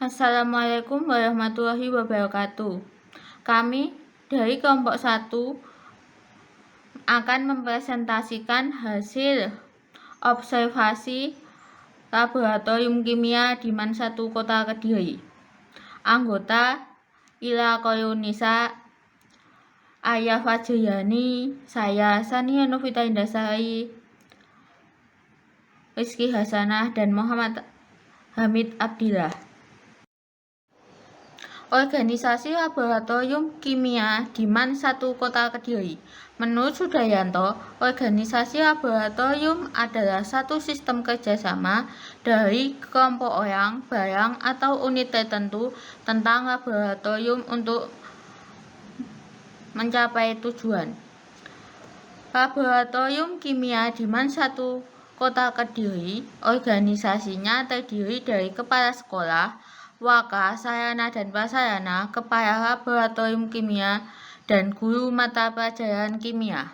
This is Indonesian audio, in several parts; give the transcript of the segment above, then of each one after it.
Assalamualaikum warahmatullahi wabarakatuh. Kami dari kelompok 1 akan mempresentasikan hasil observasi laboratorium kimia di MAN 1 Kota Kediri. Anggota Ila Koyunisa, Arya Fajriyani, saya Sania Novita Indasari, Rizky Hasanah, dan Muhammad Hamid Abdillah. Organisasi Laboratorium Kimia di MAN 1 Kota Kediri. Menurut Sudayanto, organisasi laboratorium adalah satu sistem kerjasama dari kelompok orang, barang, atau unit tertentu tentang laboratorium untuk mencapai tujuan. Laboratorium Kimia di MAN 1 Kota Kediri, organisasinya terdiri dari kepala sekolah, waka, sarana dan prasarana, kepala laboratorium kimia, dan guru mata pelajaran kimia.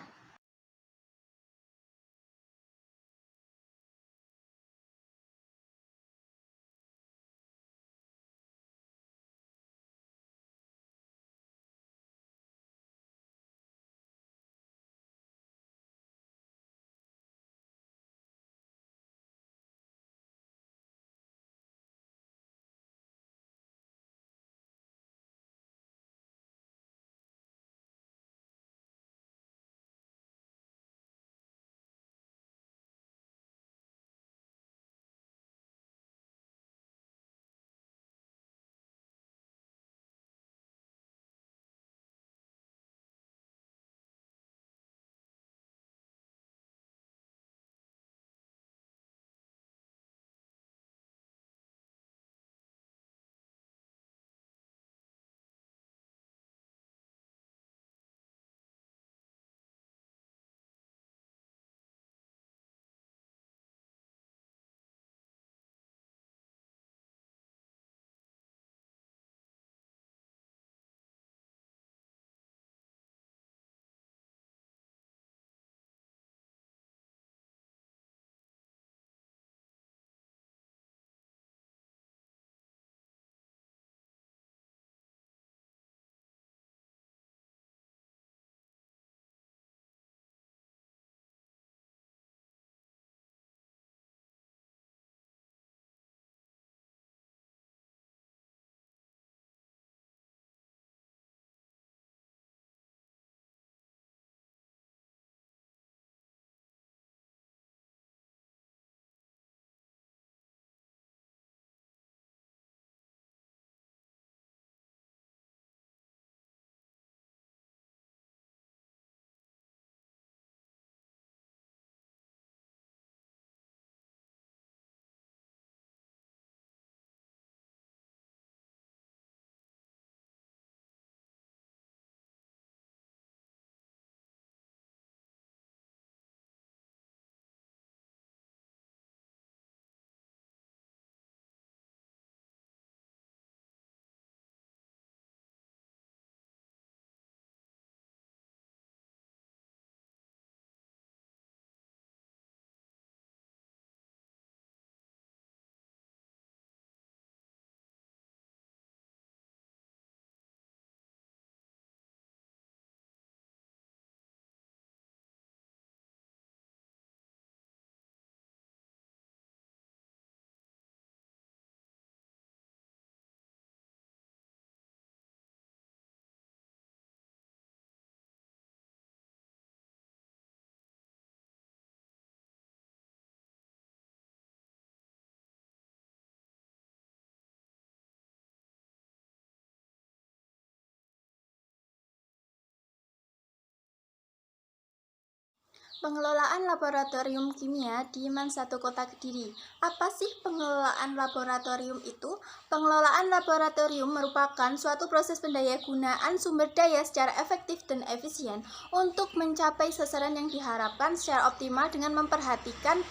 Pengelolaan laboratorium kimia di MAN 1 Kota Kediri. Apa sih pengelolaan laboratorium itu? Pengelolaan laboratorium merupakan suatu proses pendayagunaan sumber daya secara efektif dan efisien untuk mencapai sasaran yang diharapkan secara optimal dengan memperhatikan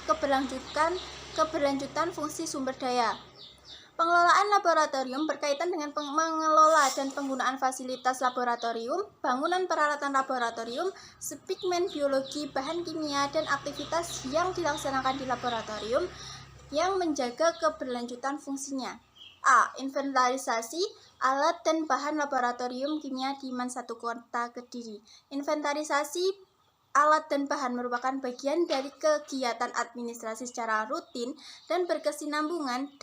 keberlanjutan fungsi sumber daya. Pengelolaan laboratorium berkaitan dengan mengelola dan penggunaan fasilitas laboratorium, bangunan peralatan laboratorium, spekmen biologi, bahan kimia, dan aktivitas yang dilaksanakan di laboratorium yang menjaga keberlanjutan fungsinya. A. Inventarisasi alat dan bahan laboratorium kimia di MAN 1 Kota Kediri. Inventarisasi alat dan bahan merupakan bagian dari kegiatan administrasi secara rutin dan berkesinambungan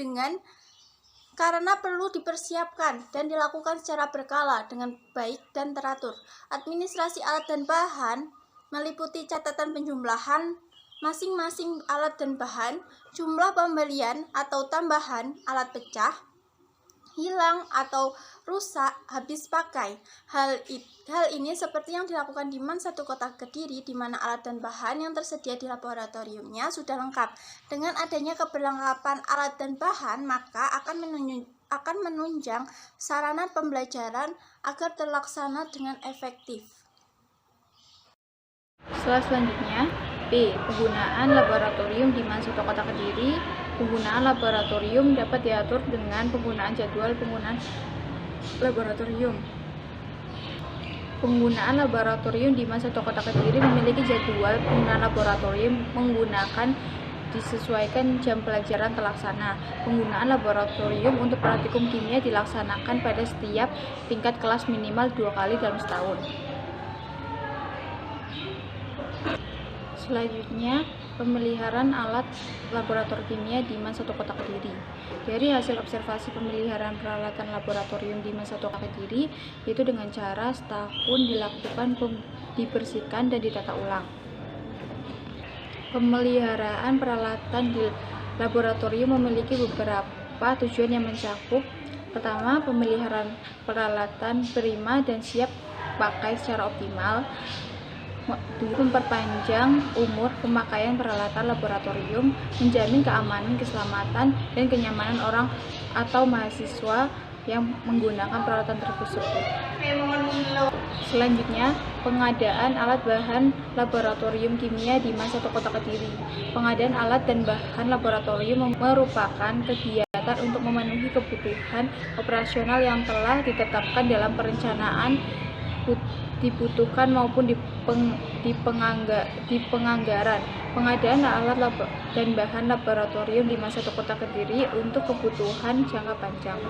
karena perlu dipersiapkan dan dilakukan secara berkala dengan baik dan teratur. Administrasi alat dan bahan meliputi catatan penjumlahan masing-masing alat dan bahan, jumlah pembelian atau tambahan alat pecah, hilang atau rusak, habis pakai. Hal ini seperti yang dilakukan di MAN 1 Kota Kediri, di mana alat dan bahan yang tersedia di laboratoriumnya sudah lengkap. Dengan adanya keberlengkapan alat dan bahan, maka akan menunjang sarana pembelajaran agar terlaksana dengan efektif. Selanjutnya, B. Penggunaan laboratorium di MAN 1 Kota Kediri. Penggunaan laboratorium dapat diatur dengan penggunaan jadwal penggunaan laboratorium. Penggunaan laboratorium di MAN 1 Kota Kediri memiliki jadwal penggunaan laboratorium menggunakan disesuaikan jam pelajaran terlaksana. Penggunaan laboratorium untuk praktikum kimia dilaksanakan pada setiap tingkat kelas minimal 2 kali dalam setahun. Selanjutnya, pemeliharaan alat laboratorium kimia di MAN 1 Kota Kediri. Dari hasil observasi pemeliharaan peralatan laboratorium di MAN 1 Kota Kediri, yaitu dengan cara setahun dilakukan dibersihkan dan ditata ulang. Pemeliharaan peralatan di laboratorium memiliki beberapa tujuan yang mencakup: pertama, pemeliharaan peralatan prima dan siap pakai secara optimal. Memperpanjang umur pemakaian peralatan laboratorium, menjamin keamanan, keselamatan, dan kenyamanan orang atau mahasiswa yang menggunakan peralatan tersebut. Selanjutnya, pengadaan alat bahan laboratorium kimia di MAN 1 Kota Kediri. Pengadaan alat dan bahan laboratorium merupakan kegiatan untuk memenuhi kebutuhan operasional yang telah ditetapkan dalam perencanaan dibutuhkan maupun di penganggaran. Pengadaan alat dan bahan laboratorium di MAN 1 Kota Kediri untuk kebutuhan jangka panjang.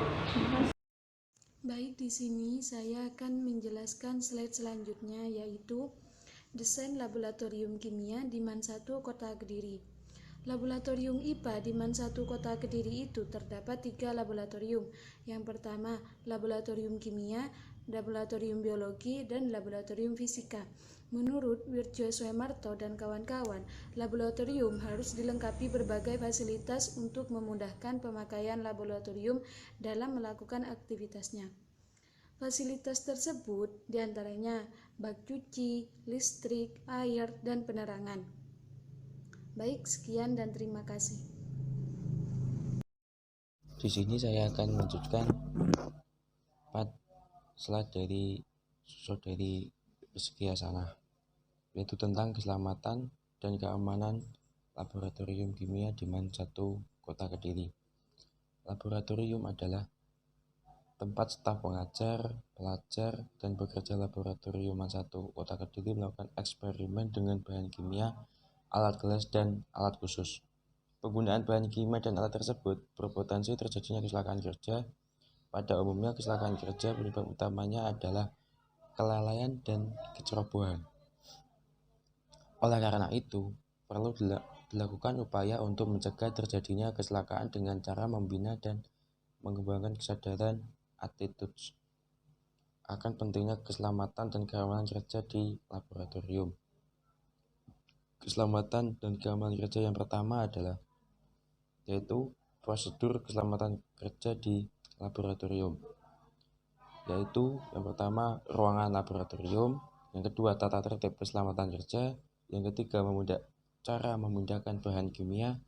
Baik, di sini saya akan menjelaskan slide selanjutnya, yaitu desain laboratorium kimia di MAN 1 Kota Kediri. Laboratorium IPA di MAN 1 Kota Kediri itu terdapat 3 laboratorium. Yang pertama, laboratorium kimia, laboratorium biologi, dan laboratorium fisika. Menurut Wirjo Swemarto dan kawan-kawan, laboratorium harus dilengkapi berbagai fasilitas untuk memudahkan pemakaian laboratorium dalam melakukan aktivitasnya. Fasilitas tersebut diantaranya bak cuci, listrik, air, dan penerangan. Baik, sekian dan terima kasih. Di sini saya akan melanjutkan 4 slide dari Saudari Rizky Hasanah, yaitu tentang keselamatan dan keamanan laboratorium kimia di MAN 1 Kota Kediri. Laboratorium adalah tempat staf pengajar, pelajar, dan pekerja laboratorium MAN 1 Kota Kediri melakukan eksperimen dengan bahan kimia, alat gelas, dan alat khusus. Penggunaan bahan kimia dan alat tersebut berpotensi terjadinya kecelakaan kerja. Pada umumnya, kecelakaan kerja penyebab utamanya adalah kelalaian dan kecerobohan. Oleh karena itu, perlu dilakukan upaya untuk mencegah terjadinya kecelakaan dengan cara membina dan mengembangkan kesadaran attitude akan pentingnya keselamatan dan keamanan kerja di laboratorium. Keselamatan dan keamanan kerja yang pertama adalah yaitu prosedur keselamatan kerja di laboratorium, yaitu yang pertama ruangan laboratorium, yang kedua tata tertib keselamatan kerja, yang ketiga cara memindahkan bahan kimia,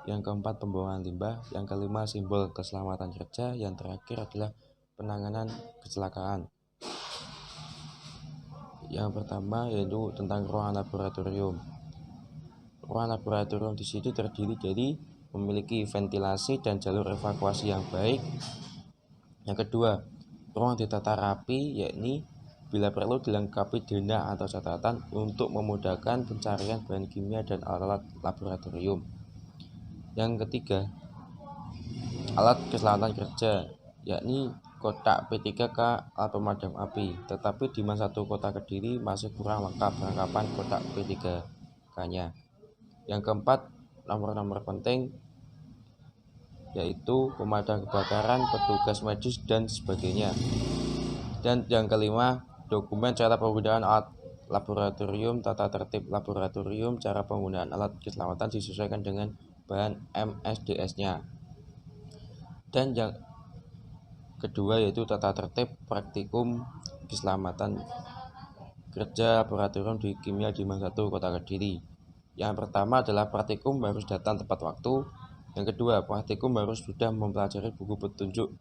yang keempat pembuangan limbah, yang kelima simbol keselamatan kerja, yang terakhir adalah penanganan kecelakaan. Yang pertama yaitu tentang ruangan laboratorium. Ruangan laboratorium di sini terdiri dari memiliki ventilasi dan jalur evakuasi yang baik. Yang kedua, ruang ditata rapi, yakni bila perlu dilengkapi dena atau catatan untuk memudahkan pencarian bahan kimia dan alat laboratorium. Yang ketiga, alat keselamatan kerja, yakni kotak P3K alat pemadam api, tetapi di MAN 1 Kota Kediri masih kurang lengkap perlengkapan kotak P3K-nya. Yang keempat, nomor-nomor penting yaitu pemadam kebakaran, petugas medis, dan sebagainya. Dan yang kelima, dokumen cara penggunaan alat laboratorium, tata tertib laboratorium, cara penggunaan alat keselamatan disesuaikan dengan bahan MSDS-nya. Dan yang kedua yaitu tata tertib praktikum keselamatan kerja laboratorium di kimia di MAN 1 Kota Kediri. Yang pertama adalah praktikum harus datang tepat waktu. Yang kedua, praktikum harus sudah mempelajari buku petunjuk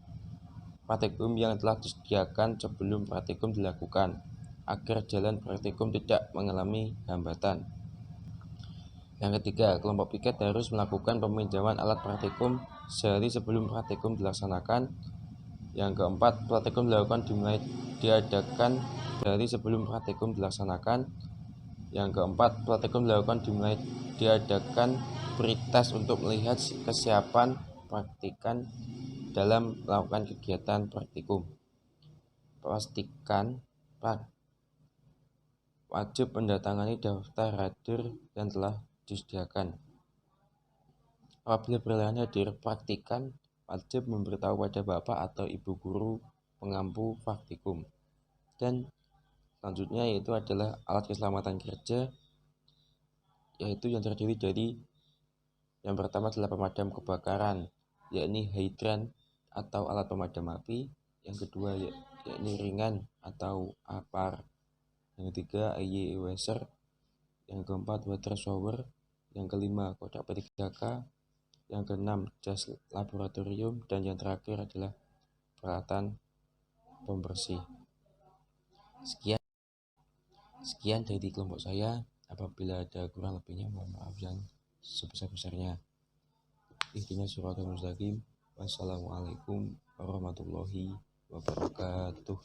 praktikum yang telah disediakan sebelum praktikum dilakukan, agar jalan praktikum tidak mengalami hambatan. Yang ketiga, kelompok piket harus melakukan peminjaman alat praktikum sehari sebelum praktikum dilaksanakan. Yang keempat, praktikum diadakan sehari sebelum praktikum dilaksanakan. Yang keempat, praktikum diadakan pre-tes untuk melihat kesiapan praktikan dalam melakukan kegiatan praktikum. Pastikan wajib mendatangani daftar hadir yang telah disediakan. Apabila berhalangan hadir praktikan, wajib memberitahu pada bapak atau ibu guru pengampu praktikum. Dan selanjutnya yaitu adalah alat keselamatan kerja, yaitu yang terdiri dari yang pertama adalah pemadam kebakaran, yakni hidran atau alat pemadam api. Yang kedua yakni ringan atau APAR. Yang ketiga AY Weser. Yang keempat water shower. Yang kelima kotak P3K. Yang keenam jas laboratorium. Dan yang terakhir adalah peralatan pembersih. Sekian dari kelompok saya. Apabila ada kurang lebihnya mohon maaf yang sebesar-besarnya. Ihdinas siratal mustaqim. Wassalamualaikum warahmatullahi wabarakatuh.